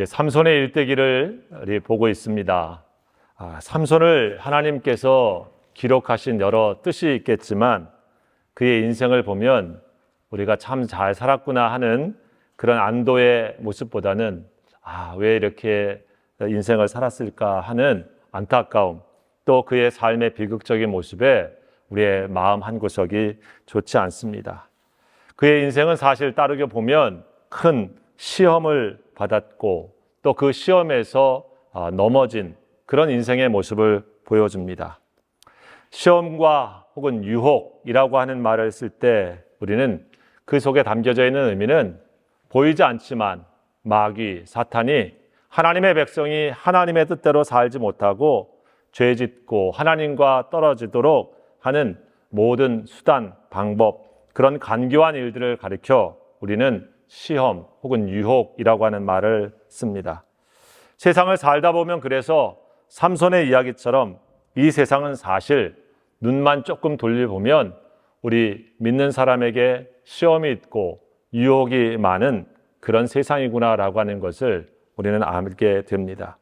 삼손의 일대기를 우리 보고 있습니다. 삼손을 하나님께서 기록하신 여러 뜻이 있겠지만 그의 인생을 보면 우리가 참 잘 살았구나 하는 그런 안도의 모습보다는 왜 이렇게 인생을 살았을까 하는 안타까움, 또 그의 삶의 비극적인 모습에 우리의 마음 한구석이 좋지 않습니다. 그의 인생은 사실 따르게 보면 큰 시험을 받았고 또 그 시험에서 넘어진 그런 인생의 모습을 보여줍니다. 시험과 혹은 유혹이라고 하는 말을 쓸 때 우리는 그 속에 담겨져 있는 의미는 보이지 않지만 마귀, 사탄이 하나님의 백성이 하나님의 뜻대로 살지 못하고 죄짓고 하나님과 떨어지도록 하는 모든 수단, 방법, 그런 간교한 일들을 가리켜 우리는 시험 혹은 유혹이라고 하는 말을 씁니다. 세상을 살다 보면 그래서 삼손의 이야기처럼 이 세상은 사실 눈만 조금 돌려보면 우리 믿는 사람에게 시험이 있고 유혹이 많은 그런 세상이구나라고 하는 것을 우리는 알게 됩니다.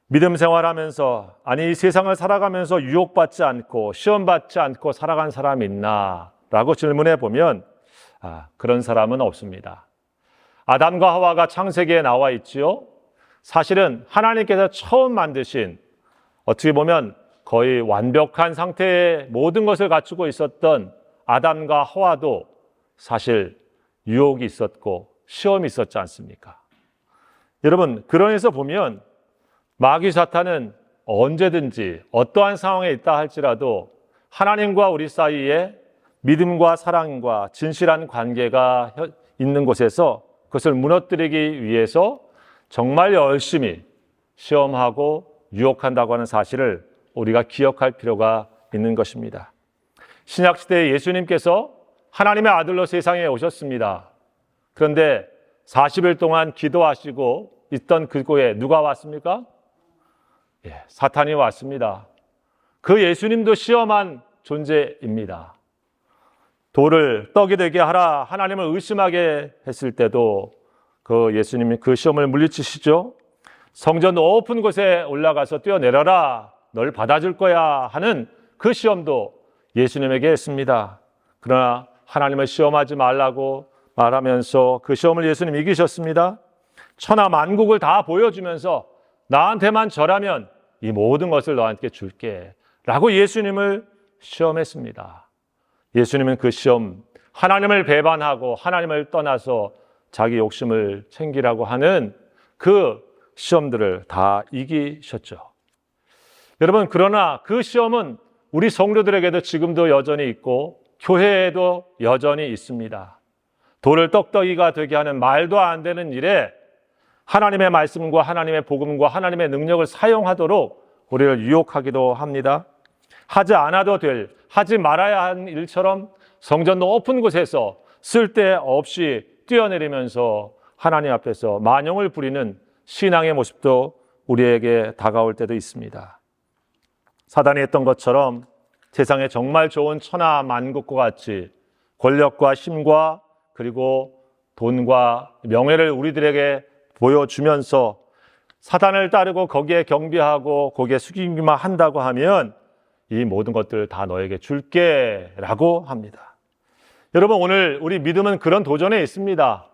믿음 생활하면서 이 세상을 살아가면서 유혹받지 않고 시험받지 않고 살아간 사람이 있나? 라고 질문해 보면 그런 사람은 없습니다. 아담과 하와가 창세기에 나와 있지요. 사실은 하나님께서 처음 만드신 어떻게 보면 거의 완벽한 상태의 모든 것을 갖추고 있었던 아담과 하와도 사실 유혹이 있었고 시험이 있었지 않습니까? 여러분, 그러면서 보면 마귀 사탄은 언제든지 어떠한 상황에 있다 할지라도 하나님과 우리 사이에 믿음과 사랑과 진실한 관계가 있는 곳에서 그것을 무너뜨리기 위해서 정말 열심히 시험하고 유혹한다고 하는 사실을 우리가 기억할 필요가 있는 것입니다. 신약시대에 예수님께서 하나님의 아들로 세상에 오셨습니다. 그런데 40일 동안 기도하시고 있던 그곳에 누가 왔습니까? 사탄이 왔습니다. 그 예수님도 시험한 존재입니다. 돌을 떡이 되게 하라 하나님을 의심하게 했을 때도 그 예수님이 그 시험을 물리치시죠. 성전 높은 곳에 올라가서 뛰어내려라 널 받아줄 거야 하는 그 시험도 예수님에게 했습니다. 그러나 하나님을 시험하지 말라고 말하면서 그 시험을 예수님 이기셨습니다. 천하 만국을 다 보여주면서 나한테만 절하면 이 모든 것을 너한테 줄게 라고 예수님을 시험했습니다. 예수님은 그 시험, 하나님을 배반하고 하나님을 떠나서 자기 욕심을 챙기라고 하는 그 시험들을 다 이기셨죠. 여러분, 그러나 그 시험은 우리 성도들에게도 지금도 여전히 있고 교회에도 여전히 있습니다. 돌을 떡떡이가 되게 하는 말도 안 되는 일에 하나님의 말씀과 하나님의 복음과 하나님의 능력을 사용하도록 우리를 유혹하기도 합니다. 하지 않아도 될, 하지 말아야 하는 일처럼 성전 높은 곳에서 쓸데없이 뛰어내리면서 하나님 앞에서 만용을 부리는 신앙의 모습도 우리에게 다가올 때도 있습니다. 사단이 했던 것처럼 세상에 정말 좋은 천하 만국과 같이 권력과 힘과 그리고 돈과 명예를 우리들에게 보여주면서 사단을 따르고 거기에 경배하고 거기에 숙이기만 한다고 하면 이 모든 것들을 다 너에게 줄게 라고 합니다. 여러분, 오늘 우리 믿음은 그런 도전에 있습니다.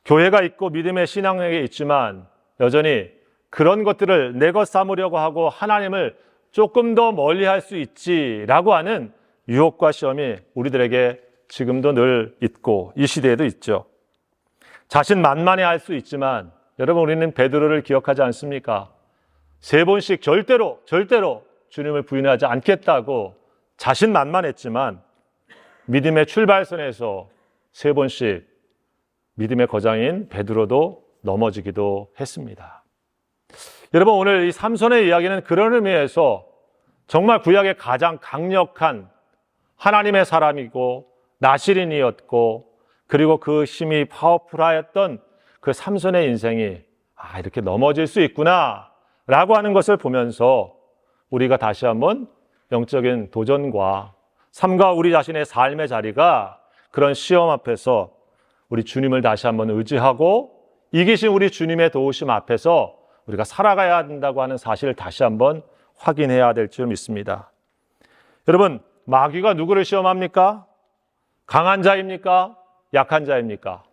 교회가 있고 믿음의 신앙에게 있지만 여전히 그런 것들을 내 것 삼으려고 하고 하나님을 조금 더 멀리 할 수 있지라고 하는 유혹과 시험이 우리들에게 지금도 늘 있고 이 시대에도 있죠. 자신만만해 할 수 있지만 여러분, 우리는 베드로를 기억하지 않습니까? 3번씩 절대로 주님을 부인하지 않겠다고 자신만만했지만 믿음의 출발선에서 3번씩 믿음의 거장인 베드로도 넘어지기도 했습니다. 여러분, 오늘 이 삼손의 이야기는 그런 의미에서 정말 구약의 가장 강력한 하나님의 사람이고 나시린이었고 그리고 그 힘이 파워풀하였던 그 삼손의 인생이 이렇게 넘어질 수 있구나 라고 하는 것을 보면서 우리가 다시 한번 영적인 도전과 삶과 우리 자신의 삶의 자리가 그런 시험 앞에서 우리 주님을 다시 한번 의지하고 이기신 우리 주님의 도우심 앞에서 우리가 살아가야 된다고 하는 사실을 다시 한번 확인해야 될 줄 믿습니다. 여러분, 마귀가 누구를 시험합니까? 강한 자입니까? 약한 자입니까?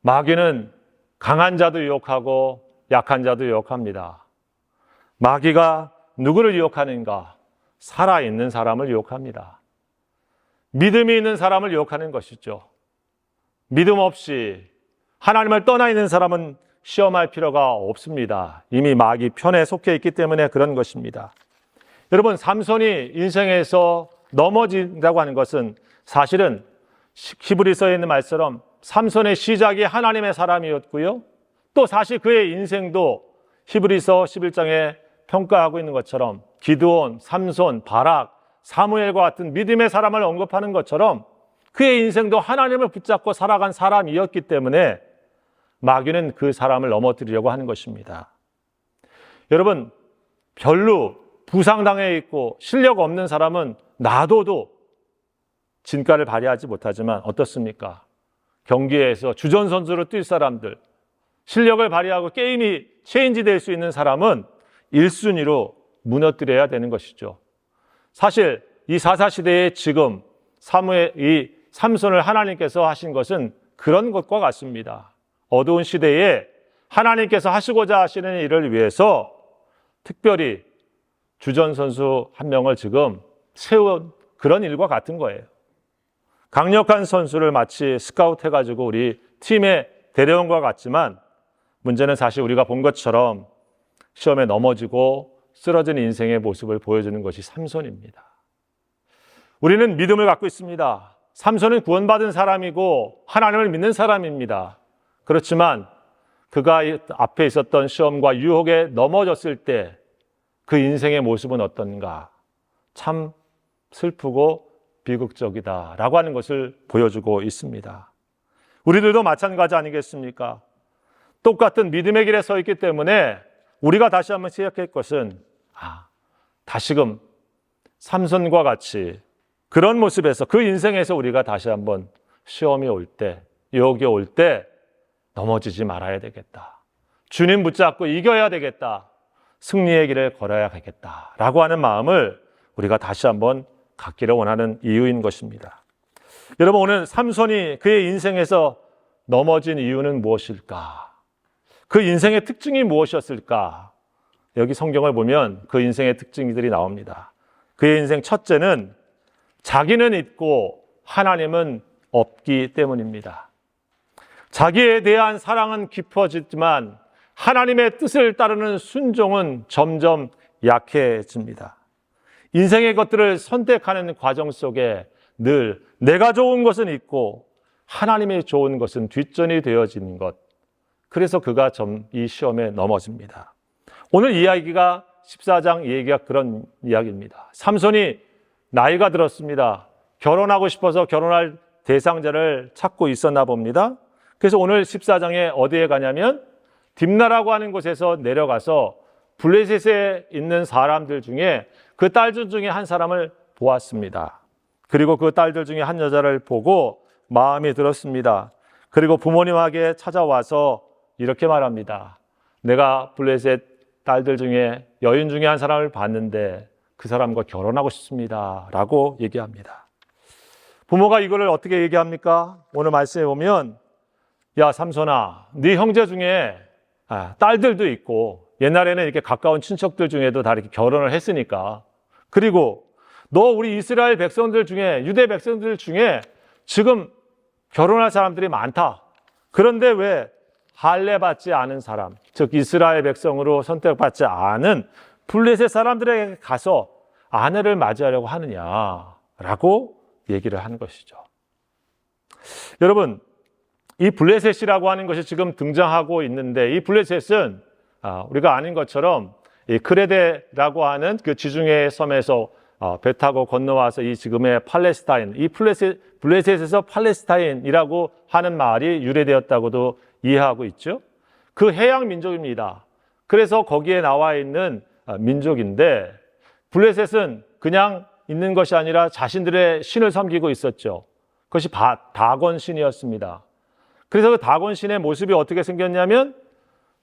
마귀는 강한 자도 유혹하고 약한 자도 유혹합니다. 마귀가 누구를 유혹하는가? 살아있는 사람을 유혹합니다. 믿음이 있는 사람을 유혹하는 것이죠. 믿음 없이 하나님을 떠나 있는 사람은 시험할 필요가 없습니다. 이미 마귀 편에 속해 있기 때문에 그런 것입니다. 여러분, 삼손이 인생에서 넘어진다고 하는 것은 사실은 히브리서에 있는 말처럼 삼손의 시작이 하나님의 사람이었고요. 또 사실 그의 인생도 히브리서 11장에 평가하고 있는 것처럼 기드온, 삼손, 바락, 사무엘과 같은 믿음의 사람을 언급하는 것처럼 그의 인생도 하나님을 붙잡고 살아간 사람이었기 때문에 마귀는 그 사람을 넘어뜨리려고 하는 것입니다. 여러분, 별로 부상당해 있고 실력 없는 사람은 놔둬도 진가를 발휘하지 못하지만 어떻습니까? 경기에서 주전 선수로 뛸 사람들, 실력을 발휘하고 게임이 체인지 될 수 있는 사람은 1순위로 무너뜨려야 되는 것이죠. 사실 이 사사시대에 지금 이 삼손을 하나님께서 하신 것은 그런 것과 같습니다. 어두운 시대에 하나님께서 하시고자 하시는 일을 위해서 특별히 주전 선수 한 명을 지금 세운 그런 일과 같은 거예요. 강력한 선수를 마치 스카우트 해가지고 우리 팀에 데려온 것 같지만 문제는 사실 우리가 본 것처럼 시험에 넘어지고 쓰러진 인생의 모습을 보여주는 것이 삼손입니다. 우리는 믿음을 갖고 있습니다. 삼손은 구원받은 사람이고 하나님을 믿는 사람입니다. 그렇지만 그가 앞에 있었던 시험과 유혹에 넘어졌을 때 그 인생의 모습은 어떤가? 참 슬프고 비극적이다라고 하는 것을 보여주고 있습니다. 우리들도 마찬가지 아니겠습니까? 똑같은 믿음의 길에 서 있기 때문에 우리가 다시 한번 생각할 것은 다시금 삼손과 같이 그런 모습에서 그 인생에서 우리가 다시 한번 시험이 올 때, 유혹이 올 때 넘어지지 말아야 되겠다. 주님 붙잡고 이겨야 되겠다. 승리의 길을 걸어야 하겠다라고 하는 마음을 우리가 다시 한번 갖기를 원하는 이유인 것입니다. 여러분, 오늘 삼손이 그의 인생에서 넘어진 이유는 무엇일까? 그 인생의 특징이 무엇이었을까? 여기 성경을 보면 그 인생의 특징들이 나옵니다. 그의 인생 첫째는 자기는 있고 하나님은 없기 때문입니다. 자기에 대한 사랑은 깊어지지만 하나님의 뜻을 따르는 순종은 점점 약해집니다. 인생의 것들을 선택하는 과정 속에 늘 내가 좋은 것은 있고 하나님의 좋은 것은 뒷전이 되어지는 것. 그래서 그가 이 시험에 넘어집니다. 오늘 이야기가 14장 얘기가 그런 이야기입니다. 삼손이 나이가 들었습니다. 결혼하고 싶어서 결혼할 대상자를 찾고 있었나 봅니다. 그래서 오늘 14장에 어디에 가냐면 딥나라고 하는 곳에서 내려가서 블레셋에 있는 사람들 중에 그 딸들 중에 한 사람을 보았습니다. 그리고 그 딸들 중에 한 여자를 보고 마음이 들었습니다. 그리고 부모님에게 찾아와서 이렇게 말합니다. 내가 블레셋 딸들 중에 여인 중에 한 사람을 봤는데 그 사람과 결혼하고 싶습니다. 라고 얘기합니다. 부모가 이거를 어떻게 얘기합니까? 오늘 말씀에 보면 야 삼손아, 네 형제 중에 딸들도 있고 옛날에는 이렇게 가까운 친척들 중에도 다 이렇게 결혼을 했으니까 그리고 너 우리 이스라엘 백성들 중에 유대 백성들 중에 지금 결혼할 사람들이 많다. 그런데 왜 할례받지 않은 사람, 즉 이스라엘 백성으로 선택받지 않은 블레셋 사람들에게 가서 아내를 맞이하려고 하느냐라고 얘기를 한 것이죠. 여러분, 이 블레셋이라고 하는 것이 지금 등장하고 있는데 이 블레셋은 우리가 아는 것처럼 이 크레데라고 하는 그 지중해 섬에서 배 타고 건너와서 이 지금의 팔레스타인, 이 블레셋에서 팔레스타인이라고 하는 말이 유래되었다고도 이해하고 있죠. 그 해양 민족입니다. 그래서 거기에 나와 있는 민족인데 블레셋은 그냥 있는 것이 아니라 자신들의 신을 섬기고 있었죠. 그것이 다곤 신이었습니다. 그래서 그 다곤 신의 모습이 어떻게 생겼냐면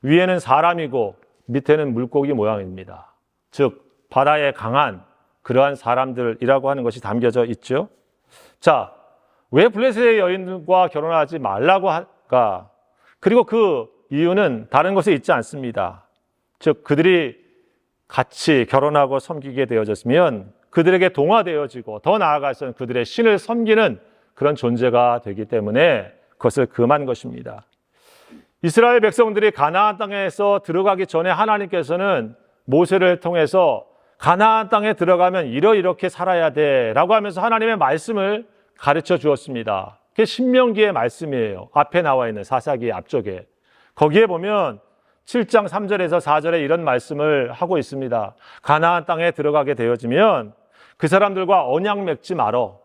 위에는 사람이고 밑에는 물고기 모양입니다. 즉 바다에 강한 그러한 사람들이라고 하는 것이 담겨져 있죠. 자, 왜 블레셋의 여인과 결혼하지 말라고 할까? 그리고 그 이유는 다른 것에 있지 않습니다. 즉 그들이 같이 결혼하고 섬기게 되어졌으면 그들에게 동화되어지고 더 나아가서는 그들의 신을 섬기는 그런 존재가 되기 때문에 그것을 금한 것입니다. 이스라엘 백성들이 가나안 땅에서 들어가기 전에 하나님께서는 모세를 통해서 가나안 땅에 들어가면 이렇게 살아야 돼라고 하면서 하나님의 말씀을 가르쳐 주었습니다. 그게 신명기의 말씀이에요. 앞에 나와 있는 사사기 앞쪽에. 거기에 보면 7장 3절에서 4절에 이런 말씀을 하고 있습니다. 가나안 땅에 들어가게 되어지면 그 사람들과 언약 맺지 말어.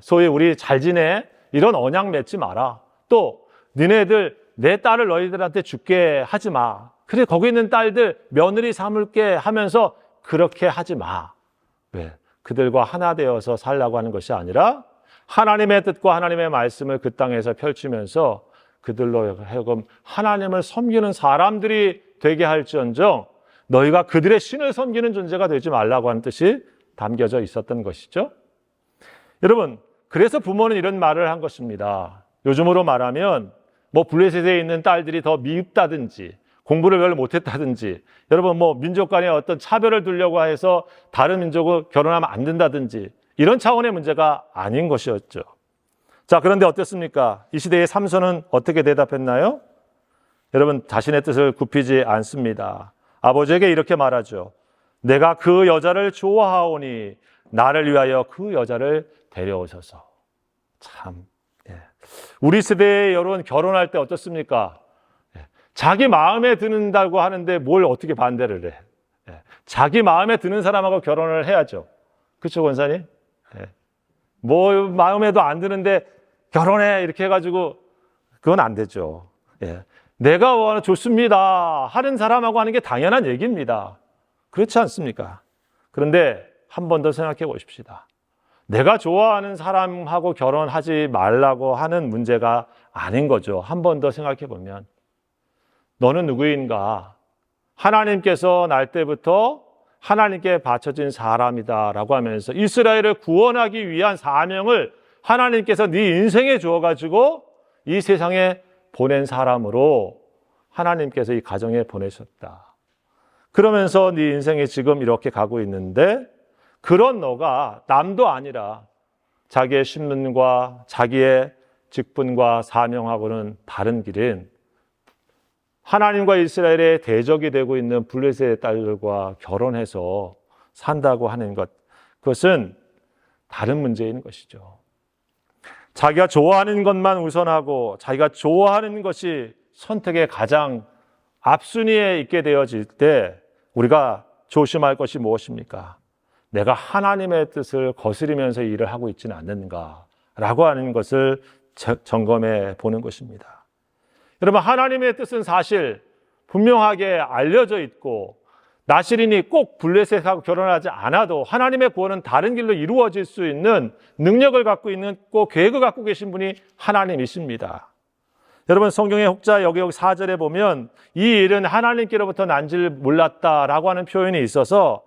소위 우리 잘 지내? 이런 언약 맺지 마라. 또 너네들 내 딸을 너희들한테 주게 하지 마. 그래 거기 있는 딸들 며느리 삼을게 하면서 그렇게 하지 마. 왜? 그들과 하나 되어서 살라고 하는 것이 아니라 하나님의 뜻과 하나님의 말씀을 그 땅에서 펼치면서 그들로 하여금 하나님을 섬기는 사람들이 되게 할지언정 너희가 그들의 신을 섬기는 존재가 되지 말라고 하는 뜻이 담겨져 있었던 것이죠. 여러분, 그래서 부모는 이런 말을 한 것입니다. 요즘으로 말하면 블레셋에 있는 딸들이 더 미흡다든지 공부를 별로 못했다든지 여러분 민족 간의 어떤 차별을 두려고 해서 다른 민족을 결혼하면 안 된다든지 이런 차원의 문제가 아닌 것이었죠. 자, 그런데 어떻습니까? 이 시대의 삼손은 어떻게 대답했나요? 여러분, 자신의 뜻을 굽히지 않습니다. 아버지에게 이렇게 말하죠. 내가 그 여자를 좋아하오니 나를 위하여 그 여자를 데려오셔서. 참, 우리 세대의 여러분 결혼할 때 어떻습니까? 자기 마음에 드는다고 하는데 뭘 어떻게 반대를 해? 자기 마음에 드는 사람하고 결혼을 해야죠. 그렇죠, 권사님? 마음에도 안 드는데 결혼해 이렇게 해가지고 그건 안 되죠. 내가 좋습니다 하는 사람하고 하는 게 당연한 얘기입니다. 그렇지 않습니까? 그런데 한 번 더 생각해 보십시다. 내가 좋아하는 사람하고 결혼하지 말라고 하는 문제가 아닌 거죠. 한 번 더 생각해 보면 너는 누구인가? 하나님께서 날 때부터 하나님께 바쳐진 사람이다라고 하면서 이스라엘을 구원하기 위한 사명을 하나님께서 네 인생에 주어가지고 이 세상에 보낸 사람으로 하나님께서 이 가정에 보내셨다. 그러면서 네 인생이 지금 이렇게 가고 있는데 그런 너가 남도 아니라 자기의 신분과 자기의 직분과 사명하고는 다른 길인 하나님과 이스라엘의 대적이 되고 있는 블레셋의 딸들과 결혼해서 산다고 하는 것, 그것은 다른 문제인 것이죠. 자기가 좋아하는 것만 우선하고 자기가 좋아하는 것이 선택의 가장 앞순위에 있게 되어질 때 우리가 조심할 것이 무엇입니까? 내가 하나님의 뜻을 거스리면서 일을 하고 있지는 않는가라고 하는 것을 점검해 보는 것입니다. 여러분, 하나님의 뜻은 사실 분명하게 알려져 있고 나실인이 꼭 블레셋하고 결혼하지 않아도 하나님의 구원은 다른 길로 이루어질 수 있는 능력을 갖고 있는 꼭 계획을 갖고 계신 분이 하나님이십니다. 여러분, 성경의 혹자 여기 4절에 보면 이 일은 하나님께로부터 난 줄 몰랐다라고 하는 표현이 있어서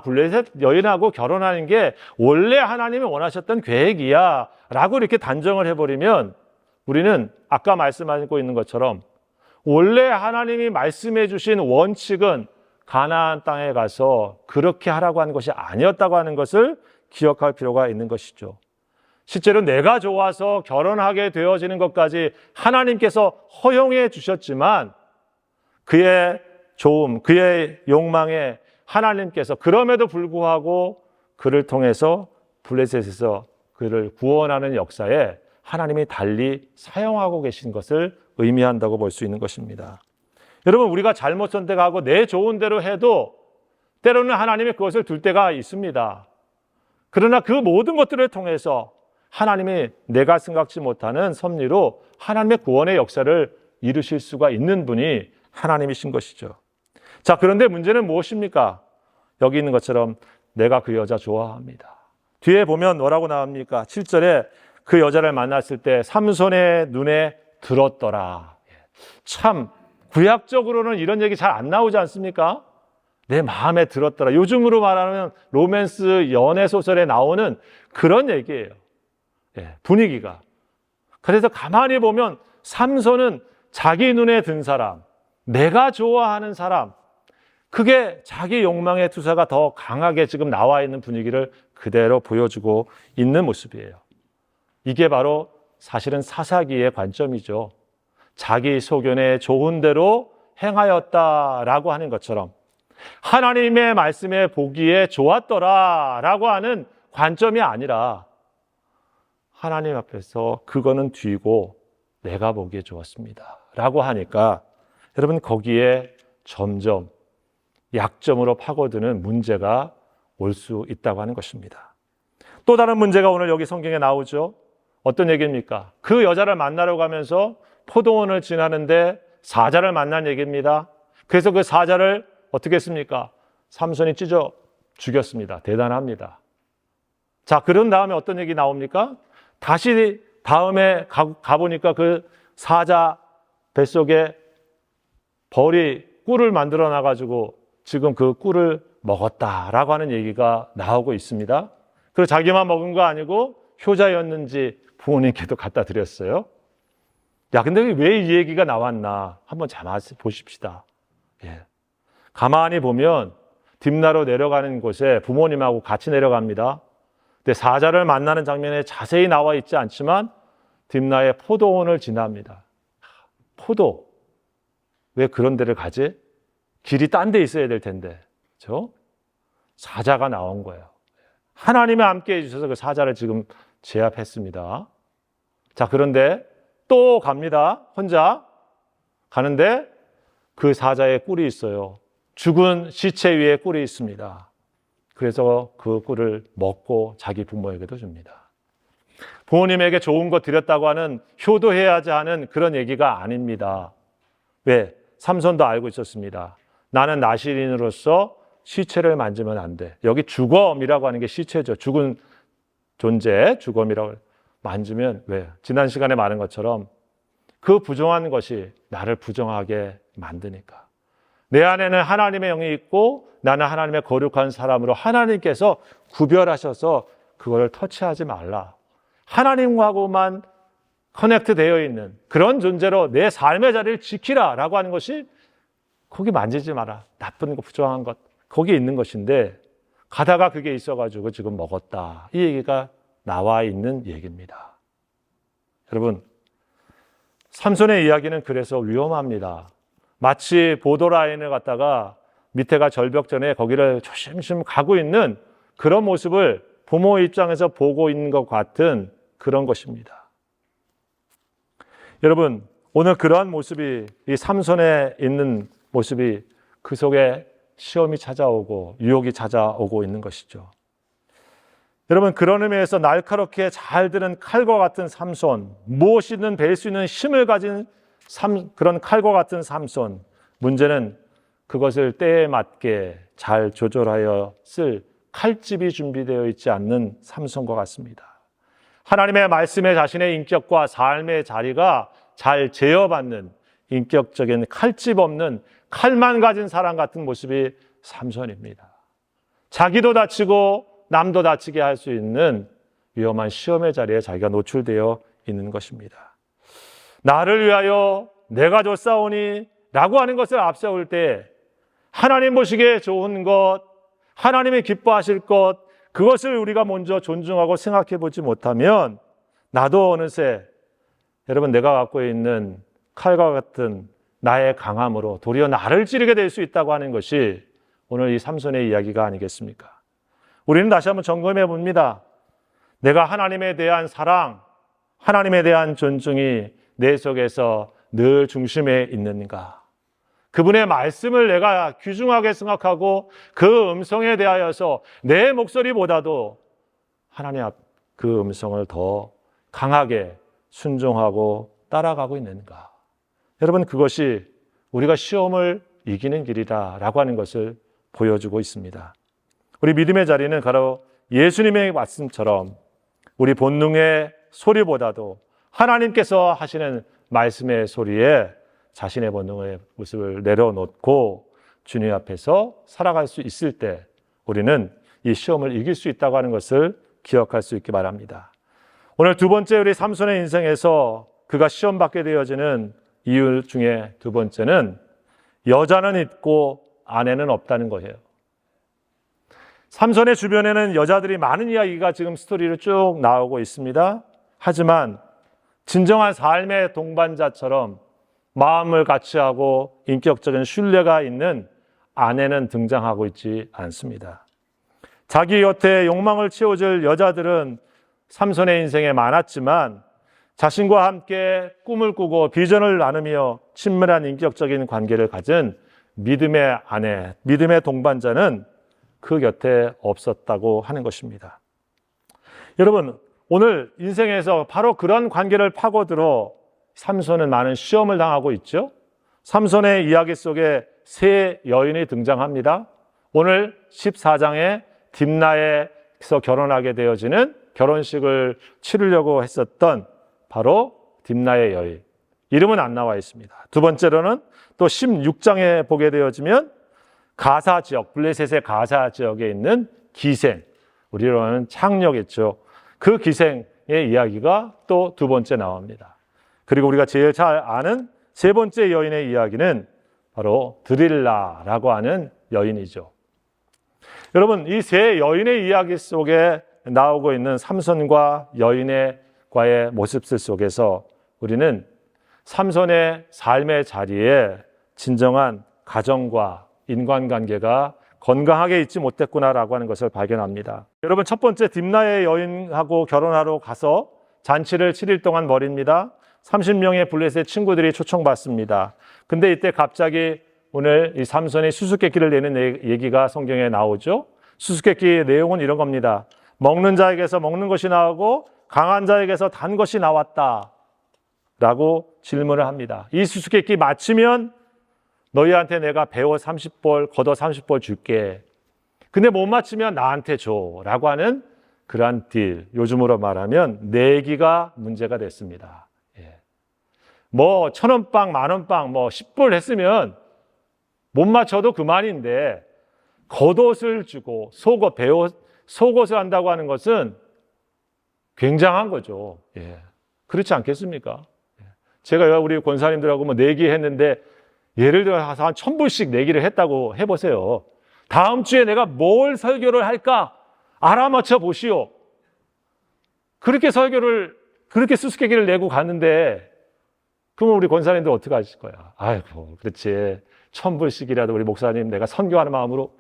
블레셋 여인하고 결혼하는 게 원래 하나님이 원하셨던 계획이야 라고 이렇게 단정을 해버리면 우리는 아까 말씀하고 있는 것처럼 원래 하나님이 말씀해 주신 원칙은 가나안 땅에 가서 그렇게 하라고 하는 것이 아니었다고 하는 것을 기억할 필요가 있는 것이죠. 실제로 내가 좋아서 결혼하게 되어지는 것까지 하나님께서 허용해 주셨지만 그의 좋음, 그의 욕망에 하나님께서 그럼에도 불구하고 그를 통해서 블레셋에서 그를 구원하는 역사에 하나님이 달리 사용하고 계신 것을 의미한다고 볼 수 있는 것입니다. 여러분, 우리가 잘못 선택하고 내 좋은 대로 해도 때로는 하나님이 그것을 둘 때가 있습니다. 그러나 그 모든 것들을 통해서 하나님이 내가 생각지 못하는 섭리로 하나님의 구원의 역사를 이루실 수가 있는 분이 하나님이신 것이죠. 자, 그런데 문제는 무엇입니까? 여기 있는 것처럼 내가 그 여자 좋아합니다. 뒤에 보면 뭐라고 나옵니까? 7절에 그 여자를 만났을 때 삼손의 눈에 들었더라. 참 구약적으로는 이런 얘기 잘 안 나오지 않습니까? 내 마음에 들었더라. 요즘으로 말하면 로맨스 연애 소설에 나오는 그런 얘기예요. 분위기가. 그래서 가만히 보면 삼손은 자기 눈에 든 사람, 내가 좋아하는 사람, 그게 자기 욕망의 투사가 더 강하게 지금 나와 있는 분위기를 그대로 보여주고 있는 모습이에요. 이게 바로 사실은 사사기의 관점이죠. 자기 소견에 좋은 대로 행하였다라고 하는 것처럼 하나님의 말씀에 보기에 좋았더라라고 하는 관점이 아니라 하나님 앞에서 그거는 뒤고 내가 보기에 좋았습니다 라고 하니까 여러분 거기에 점점 약점으로 파고드는 문제가 올 수 있다고 하는 것입니다. 또 다른 문제가 오늘 여기 성경에 나오죠. 어떤 얘기입니까? 그 여자를 만나러 가면서 포도원을 지나는데 사자를 만난 얘기입니다. 그래서 그 사자를 어떻게 했습니까? 삼손이 찢어 죽였습니다. 대단합니다. 자, 그런 다음에 어떤 얘기 나옵니까? 다시 다음에 가보니까 그 사자 뱃속에 벌이 꿀을 만들어 놔가지고 지금 그 꿀을 먹었다라고 하는 얘기가 나오고 있습니다. 그리고 자기만 먹은 거 아니고 효자였는지 부모님께도 갖다 드렸어요. 야, 근데 왜 이 얘기가 나왔나? 한번 잘 보십시다. 가만히 보면 딥나로 내려가는 곳에 부모님하고 같이 내려갑니다. 근데 사자를 만나는 장면에 자세히 나와 있지 않지만 딥나의 포도원을 지납니다. 포도. 왜 그런 데를 가지? 길이 딴 데 있어야 될 텐데. 그렇죠? 사자가 나온 거예요. 하나님이 함께 해주셔서 그 사자를 지금 제압했습니다. 자, 그런데 또 갑니다. 혼자 가는데 그 사자의 꿀이 있어요. 죽은 시체 위에 꿀이 있습니다. 그래서 그 꿀을 먹고 자기 부모에게도 줍니다. 부모님에게 좋은 거 드렸다고 하는 효도해야지 하는 그런 얘기가 아닙니다. 왜? 삼손도 알고 있었습니다. 나는 나실인으로서 시체를 만지면 안 돼. 여기 주검이라고 하는 게 시체죠. 죽은 존재, 주검이라고 만지면 왜? 지난 시간에 말한 것처럼 그 부정한 것이 나를 부정하게 만드니까. 내 안에는 하나님의 영이 있고 나는 하나님의 거룩한 사람으로 하나님께서 구별하셔서 그걸 터치하지 말라. 하나님하고만 커넥트 되어 있는 그런 존재로 내 삶의 자리를 지키라라고 하는 것이 거기 만지지 마라. 나쁜 거, 부정한 것 거기 있는 것인데 가다가 그게 있어가지고 지금 먹었다. 이 얘기가 나와 있는 얘기입니다. 여러분, 삼손의 이야기는 그래서 위험합니다. 마치 보도라인을 갖다가 밑에가 절벽전에 거기를 조심조심 가고 있는 그런 모습을 부모 입장에서 보고 있는 것 같은 그런 것입니다. 여러분, 오늘 그러한 모습이 이 삼손에 있는 모습이 그 속에 시험이 찾아오고 유혹이 찾아오고 있는 것이죠. 여러분, 그런 의미에서 날카롭게 잘 드는 칼과 같은 삼손, 무엇이든 벨 수 있는 힘을 가진 그런 칼과 같은 삼손, 문제는 그것을 때에 맞게 잘 조절하여 쓸 칼집이 준비되어 있지 않는 삼손과 같습니다. 하나님의 말씀에 자신의 인격과 삶의 자리가 잘 제어받는 인격적인 칼집 없는 칼만 가진 사람 같은 모습이 삼손입니다. 자기도 다치고 남도 다치게 할 수 있는 위험한 시험의 자리에 자기가 노출되어 있는 것입니다. 나를 위하여 내가 줬사오니 라고 하는 것을 앞세울 때 하나님 보시기에 좋은 것, 하나님이 기뻐하실 것, 그것을 우리가 먼저 존중하고 생각해 보지 못하면 나도 어느새 여러분 내가 갖고 있는 칼과 같은 나의 강함으로 도리어 나를 찌르게 될 수 있다고 하는 것이 오늘 이 삼손의 이야기가 아니겠습니까? 우리는 다시 한번 점검해 봅니다. 내가 하나님에 대한 사랑, 하나님에 대한 존중이 내 속에서 늘 중심에 있는가? 그분의 말씀을 내가 귀중하게 생각하고 그 음성에 대하여서 내 목소리보다도 하나님 앞 그 음성을 더 강하게 순종하고 따라가고 있는가? 여러분, 그것이 우리가 시험을 이기는 길이다라고 하는 것을 보여주고 있습니다. 우리 믿음의 자리는 바로 예수님의 말씀처럼 우리 본능의 소리보다도 하나님께서 하시는 말씀의 소리에 자신의 본능의 모습을 내려놓고 주님 앞에서 살아갈 수 있을 때 우리는 이 시험을 이길 수 있다고 하는 것을 기억할 수 있기 바랍니다. 오늘 두 번째 우리 삼손의 인생에서 그가 시험 받게 되어지는 이유 중에 두 번째는 여자는 있고 아내는 없다는 거예요. 삼손의 주변에는 여자들이 많은 이야기가 지금 스토리로 쭉 나오고 있습니다. 하지만 진정한 삶의 동반자처럼 마음을 같이 하고 인격적인 신뢰가 있는 아내는 등장하고 있지 않습니다. 자기 곁에 욕망을 채워줄 여자들은 삼손의 인생에 많았지만 자신과 함께 꿈을 꾸고 비전을 나누며 친밀한 인격적인 관계를 가진 믿음의 아내, 믿음의 동반자는 그 곁에 없었다고 하는 것입니다. 여러분, 오늘 인생에서 바로 그런 관계를 파고들어 삼손은 많은 시험을 당하고 있죠. 삼손의 이야기 속에 세 여인이 등장합니다. 오늘 14장에 딥나에서 결혼하게 되어지는 결혼식을 치르려고 했었던 바로 딥나의 여인. 이름은 안 나와 있습니다. 두 번째로는 또 16장에 보게 되어지면 가사 지역, 블레셋의 가사 지역에 있는 기생, 우리로는 창녀겠죠. 그 기생의 이야기가 또 두 번째 나옵니다. 그리고 우리가 제일 잘 아는 세 번째 여인의 이야기는 바로 드릴라라고 하는 여인이죠. 여러분, 이 세 여인의 이야기 속에 나오고 있는 삼손과 여인과의 모습들 속에서 우리는 삼손의 삶의 자리에 진정한 가정과 인간관계가 건강하게 있지 못했구나라고 하는 것을 발견합니다. 여러분, 첫 번째 딥나의 여인하고 결혼하러 가서 잔치를 7일 동안 벌입니다. 30명의 블레셋 친구들이 초청받습니다. 근데 이때 갑자기 오늘 이 삼손이 수수께끼를 내는 얘기가 성경에 나오죠. 수수께끼의 내용은 이런 겁니다. 먹는 자에게서 먹는 것이 나오고 강한 자에게서 단 것이 나왔다 라고 질문을 합니다. 이 수수께끼 맞히면 너희한테 내가 배옷 30벌, 겉옷 30벌 줄게. 근데 못 맞히면 나한테 줘 라고 하는 그러한 딜, 요즘으로 말하면 내기가 문제가 됐습니다. 뭐 1,000원빵, 만원빵, 뭐 10불 했으면 못 맞춰도 그만인데 겉옷을 주고 속옷, 배옷, 속옷을 한다고 하는 것은 굉장한 거죠. 그렇지 않겠습니까? 제가 우리 권사님들하고 뭐 내기했는데 예를 들어서 한 1,000불씩 내기를 했다고 해보세요. 다음 주에 내가 뭘 설교를 할까 알아맞혀 보시오. 그렇게 수수께끼를 내고 갔는데 그러면 우리 권사님들 어떻게 하실 거야? 아이고, 그렇지. 1,000불씩이라도 우리 목사님 내가 선교하는 마음으로.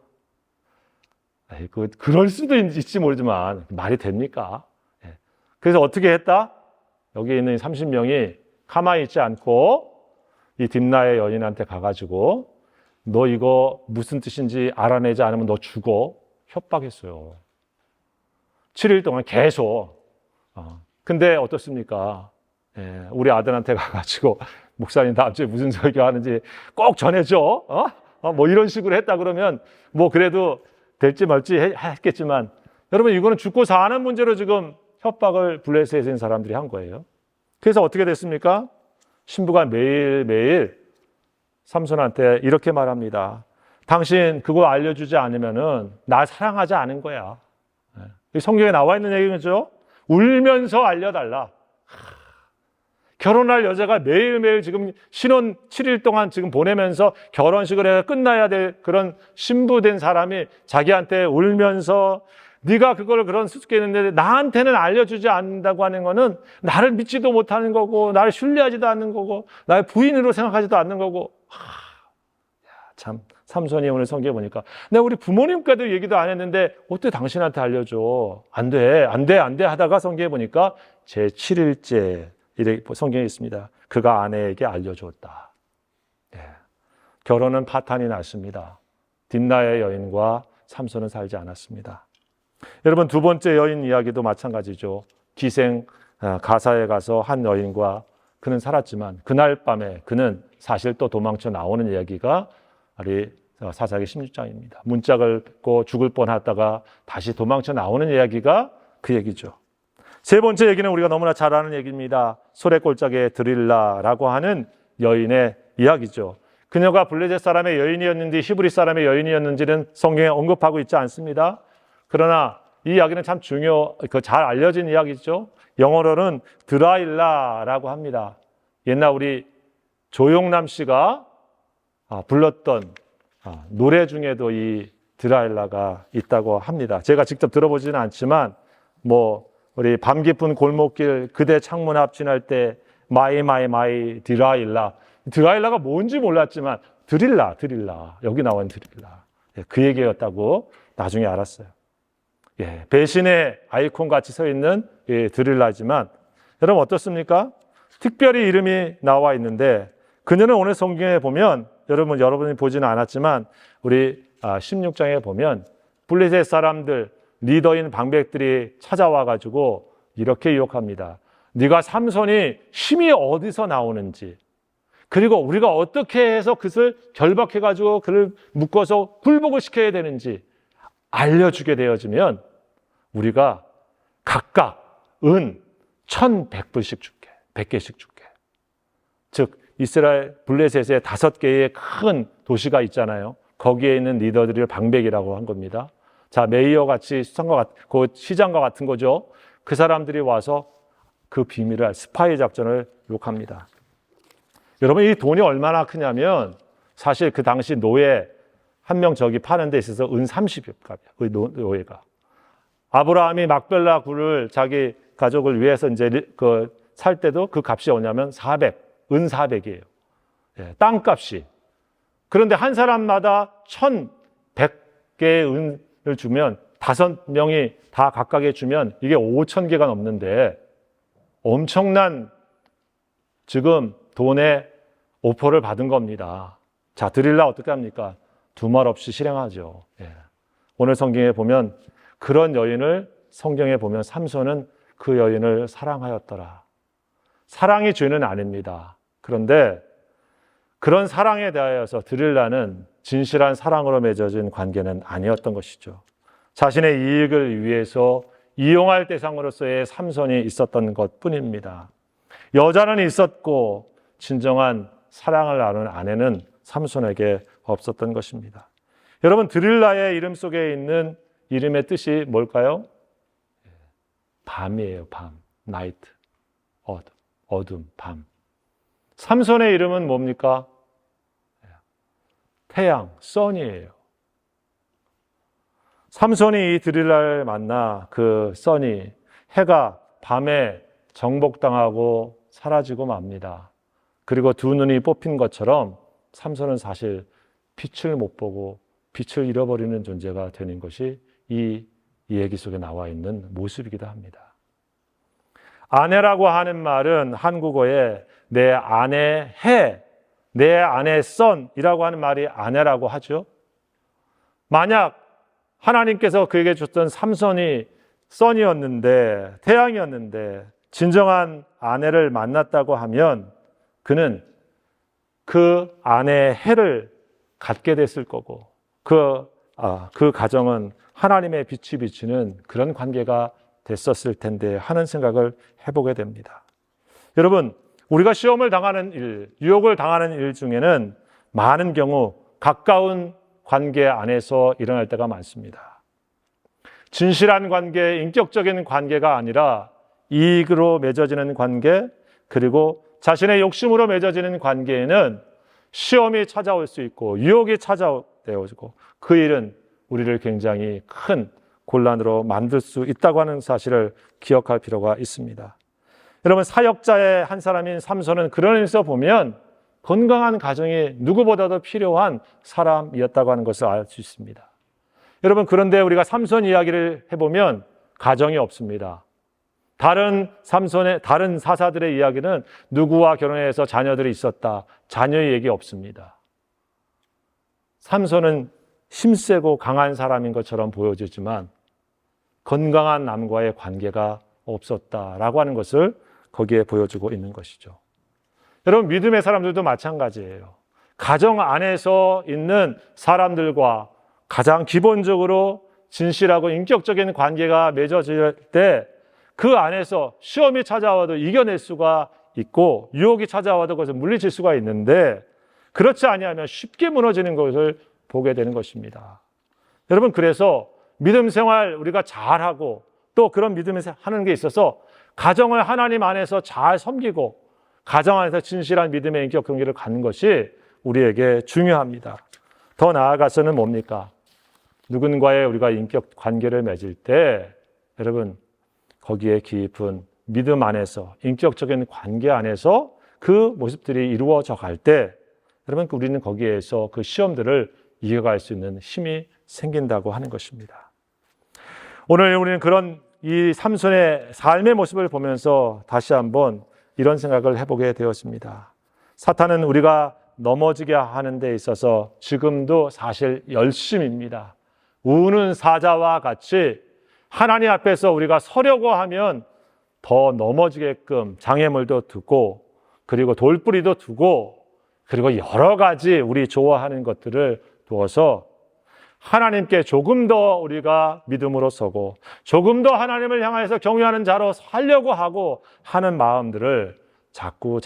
아이고, 그럴 수도 있지 모르지만 말이 됩니까? 그래서 어떻게 했다? 여기 있는 30명이 가만히 있지 않고 이 딥나의 여인한테 가가지고 너 이거 무슨 뜻인지 알아내지 않으면 너 죽어. 협박했어요. 7일 동안 계속. 근데 어떻습니까? 우리 아들한테 가가지고 목사님 다음 주에 무슨 설교하는지 꼭 전해줘. 뭐 이런 식으로 했다 그러면 뭐 그래도 될지 말지 했겠지만 여러분 이거는 죽고 사는 문제로 지금 협박을 블레셋에 있는 사람들이 한 거예요. 그래서 어떻게 됐습니까? 신부가 매일매일 삼손한테 이렇게 말합니다. 당신 그거 알려주지 않으면은 나 사랑하지 않은 거야. 성경에 나와 있는 얘기죠. 울면서 알려달라. 결혼할 여자가 매일매일 지금 신혼 7일 동안 지금 보내면서 결혼식을 해서 끝나야 될 그런 신부된 사람이 자기한테 울면서 네가 그걸 그런 수수께끼했는데 나한테는 알려주지 않는다고 하는 거는 나를 믿지도 못하는 거고 나를 신뢰하지도 않는 거고 나의 부인으로 생각하지도 않는 거고. 참 삼손이 오늘 성경에 보니까 내가 우리 부모님과도 얘기도 안 했는데 어떻게 당신한테 알려줘. 안 돼 하다가 성경에 보니까 제7일째 이렇게 성경에 있습니다. 그가 아내에게 알려주었다. 결혼은 파탄이 났습니다. 딥나의 여인과 삼손은 살지 않았습니다. 여러분 두 번째 여인 이야기도 마찬가지죠. 기생 가사에 가서 한 여인과 그는 살았지만 그날 밤에 그는 사실 또 도망쳐 나오는 이야기가 우리 사사기 16장입니다. 문짝을 뱉고 죽을 뻔하다가 다시 도망쳐 나오는 이야기가 그 얘기죠. 세 번째 얘기는 우리가 너무나 잘 아는 얘기입니다. 소래골짜기의 드릴라라고 하는 여인의 이야기죠. 그녀가 블레셋 사람의 여인이었는지 히브리 사람의 여인이었는지는 성경에 언급하고 있지 않습니다. 그러나 이 이야기는 참 잘 알려진 이야기죠. 영어로는 드라일라라고 합니다. 옛날 우리 조용남 씨가 불렀던 노래 중에도 이 드라일라가 있다고 합니다. 제가 직접 들어보지는 않지만 우리 밤 깊은 골목길 그대 창문 앞 지날 때 마이 드라일라. 드라일라가 뭔지 몰랐지만 드릴라 여기 나온 드릴라. 그 얘기였다고 나중에 알았어요. 배신의 아이콘 같이 서 있는 드릴라지만 여러분 어떻습니까? 특별히 이름이 나와 있는데 그녀는 오늘 성경에 보면 여러분이 보지는 않았지만 우리 16장에 보면 블레셋 사람들 리더인 방백들이 찾아와 가지고 이렇게 유혹합니다. 네가 삼손이 힘이 어디서 나오는지 그리고 우리가 어떻게 해서 그것을 결박해 가지고 그를 묶어서 굴복을 시켜야 되는지 알려주게 되어지면 우리가 각각 은 1,100불씩 줄게. 100개씩 줄게. 즉 이스라엘 블레셋의 5개의 큰 도시가 있잖아요. 거기에 있는 리더들을 방백이라고 한 겁니다. 자, 메이어 같이 그 시장과 같은 거죠. 그 사람들이 와서 그 비밀을 스파이 작전을 욕합니다. 여러분 이 돈이 얼마나 크냐면 사실 그 당시 노예 한 명 저기 파는 데 있어서 은 30여 값이야. 노예가. 아브라함이 막벨라 굴을 자기 가족을 위해서 이제 살 때도 그 값이 뭐냐면 400, 은 400이에요. 땅값이. 그런데 한 사람마다 1,100개의 은을 주면 5명이 다 각각에 주면 이게 5,000개가 넘는데 엄청난 지금 돈의 오퍼를 받은 겁니다. 자, 드릴라 어떻게 합니까? 두말 없이 실행하죠. 오늘 성경에 보면 그런 여인을 성경에 보면 삼손은 그 여인을 사랑하였더라. 사랑이 죄는 아닙니다. 그런데 그런 사랑에 대하여서 드릴라는 진실한 사랑으로 맺어진 관계는 아니었던 것이죠. 자신의 이익을 위해서 이용할 대상으로서의 삼손이 있었던 것뿐입니다. 여자는 있었고 진정한 사랑을 나눈 아내는 삼손에게 없었던 것입니다. 여러분 드릴라의 이름 속에 있는 이름의 뜻이 뭘까요? 밤이에요. 밤, 나이트, 어둠, 밤. 삼손의 이름은 뭡니까? 태양, 선이에요. 삼손이 이 드릴라를 만나 그 선이 해가 밤에 정복당하고 사라지고 맙니다. 그리고 두 눈이 뽑힌 것처럼 삼손은 사실 빛을 못 보고 빛을 잃어버리는 존재가 되는 것이 이 얘기 속에 나와 있는 모습이기도 합니다. 아내라고 하는 말은 한국어에 내 아내 해, 내 아내 선이라고 하는 말이 아내라고 하죠. 만약 하나님께서 그에게 줬던 삼손이 선이었는데 태양이었는데 진정한 아내를 만났다고 하면 그는 그 아내의 해를 갖게 됐을 거고 그 가정은 하나님의 빛이 비치는 그런 관계가 됐었을 텐데 하는 생각을 해보게 됩니다. 여러분 우리가 시험을 당하는 일, 유혹을 당하는 일 중에는 많은 경우 가까운 관계 안에서 일어날 때가 많습니다. 진실한 관계, 인격적인 관계가 아니라 이익으로 맺어지는 관계, 그리고 자신의 욕심으로 맺어지는 관계에는 시험이 찾아올 수 있고 유혹이 찾아오고 그 일은 우리를 굉장히 큰 곤란으로 만들 수 있다고 하는 사실을 기억할 필요가 있습니다. 여러분 사역자의 한 사람인 삼손은 그런 의미에서 보면 건강한 가정이 누구보다도 필요한 사람이었다고 하는 것을 알 수 있습니다. 여러분 그런데 우리가 삼손 이야기를 해보면 가정이 없습니다. 다른 사사들의 이야기는 누구와 결혼해서 자녀들이 있었다. 자녀의 얘기 없습니다. 삼손은 힘세고 강한 사람인 것처럼 보여지지만 건강한 남과의 관계가 없었다라고 하는 것을 거기에 보여주고 있는 것이죠. 여러분 믿음의 사람들도 마찬가지예요. 가정 안에서 있는 사람들과 가장 기본적으로 진실하고 인격적인 관계가 맺어질 때 그 안에서 시험이 찾아와도 이겨낼 수가 있고 유혹이 찾아와도 그것을 물리칠 수가 있는데 그렇지 아니하면 쉽게 무너지는 것을 보게 되는 것입니다. 여러분, 그래서 믿음 생활 우리가 잘하고 또 그런 믿음을 하는 게 있어서 가정을 하나님 안에서 잘 섬기고 가정 안에서 진실한 믿음의 인격 관계를 갖는 것이 우리에게 중요합니다. 더 나아가서는 뭡니까? 누군가의 우리가 인격 관계를 맺을 때 여러분, 거기에 깊은 믿음 안에서 인격적인 관계 안에서 그 모습들이 이루어져 갈 때 여러분, 우리는 거기에서 그 시험들을 이겨갈 수 있는 힘이 생긴다고 하는 것입니다. 오늘 우리는 그런 이 삼손의 삶의 모습을 보면서 다시 한번 이런 생각을 해보게 되었습니다. 사탄은 우리가 넘어지게 하는 데 있어서 지금도 사실 열심입니다. 우는 사자와 같이 하나님 앞에서 우리가 서려고 하면 더 넘어지게끔 장애물도 두고 그리고 돌뿌리도 두고 그리고 여러 가지 우리 좋아하는 것들을 두어서 하나님께 조금 더 우리가 믿음으로 서고 조금 더 하나님을 향해서 경외하는 자로 살려고 하고 하는 마음들을 자꾸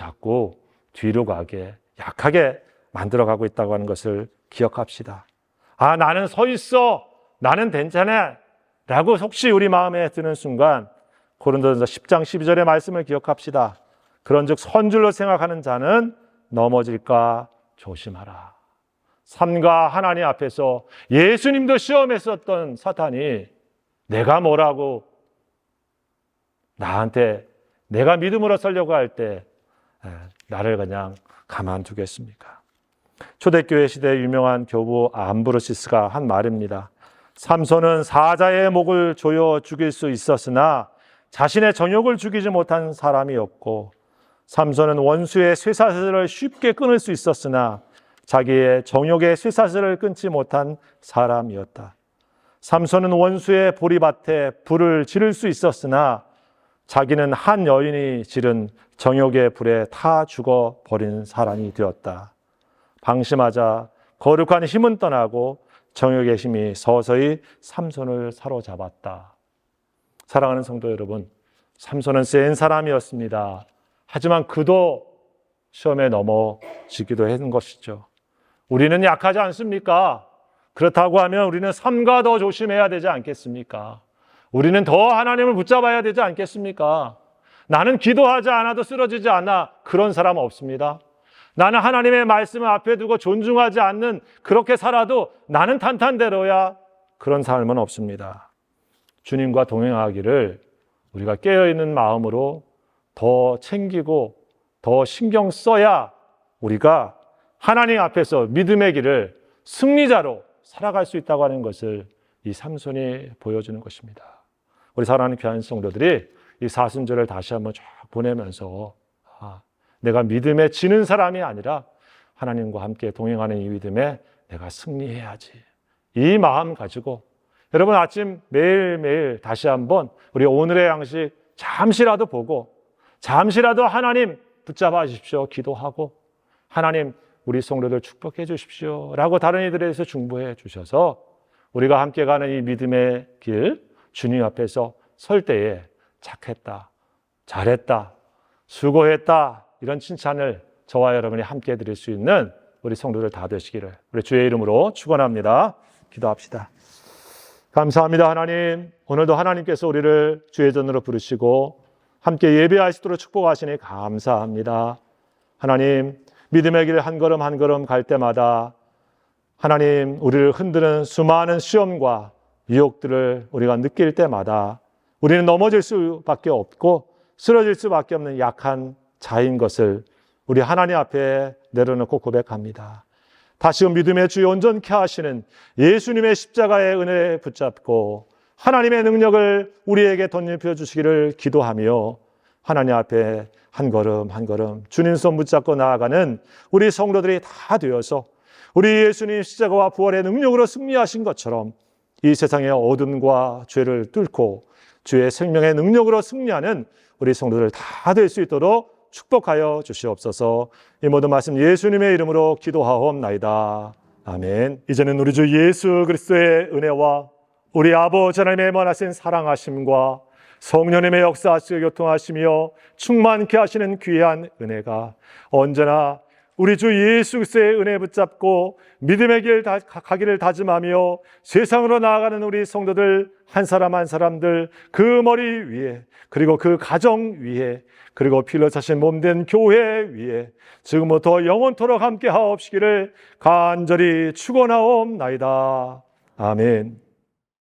뒤로 가게 약하게 만들어가고 있다고 하는 것을 기억합시다. 아, 나는 서 있어, 나는 괜찮아 라고 혹시 우리 마음에 드는 순간 고린도전서 10장 12절의 말씀을 기억합시다. 그런즉 선줄로 생각하는 자는 넘어질까 조심하라. 삶과 하나님 앞에서 예수님도 시험했었던 사탄이 내가 뭐라고 나한테 내가 믿음으로 살려고 할 때 나를 그냥 가만두겠습니까? 초대교회 시대의 유명한 교부 암브로시스가 한 말입니다. 삼손은 사자의 목을 조여 죽일 수 있었으나 자신의 정욕을 죽이지 못한 사람이었고 삼손은 원수의 쇠사슬을 쉽게 끊을 수 있었으나 자기의 정욕의 쇠사슬을 끊지 못한 사람이었다. 삼손은 원수의 보리밭에 불을 지를 수 있었으나 자기는 한 여인이 지른 정욕의 불에 타 죽어버린 사람이 되었다. 방심하자 거룩한 힘은 떠나고 정욕의 힘이 서서히 삼손을 사로잡았다. 사랑하는 성도 여러분, 삼손은 센 사람이었습니다. 하지만 그도 시험에 넘어지기도 했는 것이죠. 우리는 약하지 않습니까? 그렇다고 하면 우리는 삼가 더 조심해야 되지 않겠습니까? 우리는 더 하나님을 붙잡아야 되지 않겠습니까? 나는 기도하지 않아도 쓰러지지 않아. 그런 사람은 없습니다. 나는 하나님의 말씀을 앞에 두고 존중하지 않는 그렇게 살아도 나는 탄탄대로야. 그런 삶은 없습니다. 주님과 동행하기를 우리가 깨어있는 마음으로 더 챙기고 더 신경 써야 우리가 하나님 앞에서 믿음의 길을 승리자로 살아갈 수 있다고 하는 것을 이 삼손이 보여주는 것입니다. 우리 사랑하는 귀한 성도들이 이 사순절을 다시 한번 쫙 보내면서 내가 믿음에 지는 사람이 아니라 하나님과 함께 동행하는 이 믿음에 내가 승리해야지. 이 마음 가지고 여러분 아침 매일매일 다시 한번 우리 오늘의 양식 잠시라도 보고 잠시라도 하나님 붙잡아 주십시오. 기도하고 하나님 우리 성도들 축복해 주십시오 라고 다른 이들에 대해서 중보해 주셔서 우리가 함께 가는 이 믿음의 길 주님 앞에서 설 때에 착했다, 잘했다, 수고했다 이런 칭찬을 저와 여러분이 함께 드릴 수 있는 우리 성도들 다 되시기를 우리 주의 이름으로 축원합니다. 기도합시다. 감사합니다. 하나님, 오늘도 하나님께서 우리를 주의 전으로 부르시고 함께 예배하시도록 축복하시니 감사합니다. 하나님, 믿음의 길 한 걸음 한 걸음 갈 때마다 하나님 우리를 흔드는 수많은 시험과 유혹들을 우리가 느낄 때마다 우리는 넘어질 수밖에 없고 쓰러질 수밖에 없는 약한 자인 것을 우리 하나님 앞에 내려놓고 고백합니다. 다시금 믿음의 주여 온전케 하시는 예수님의 십자가의 은혜에 붙잡고 하나님의 능력을 우리에게 덧입혀 주시기를 기도하며 하나님 앞에 한 걸음 한 걸음 주님 손 붙잡고 나아가는 우리 성도들이 다 되어서 우리 예수님 십자가와 부활의 능력으로 승리하신 것처럼 이 세상의 어둠과 죄를 뚫고 주의 생명의 능력으로 승리하는 우리 성도들 다 될 수 있도록 축복하여 주시옵소서. 이 모든 말씀 예수님의 이름으로 기도하옵나이다. 아멘. 이제는 우리 주 예수 그리스도의 은혜와 우리 아버지 하나님의 만하신 사랑하심과 성령님의 역사하시고 교통하시며 충만케 하시는 귀한 은혜가 언제나 우리 주 예수 그리스도의 은혜 붙잡고 믿음의 길 가기를 다짐하며 세상으로 나아가는 우리 성도들 한 사람 한 사람들 그 머리 위에, 그리고 그 가정 위에, 그리고 피로 차신 몸된 교회 위에 지금부터 영원토록 함께 하옵시기를 간절히 축원하옵나이다. 아멘.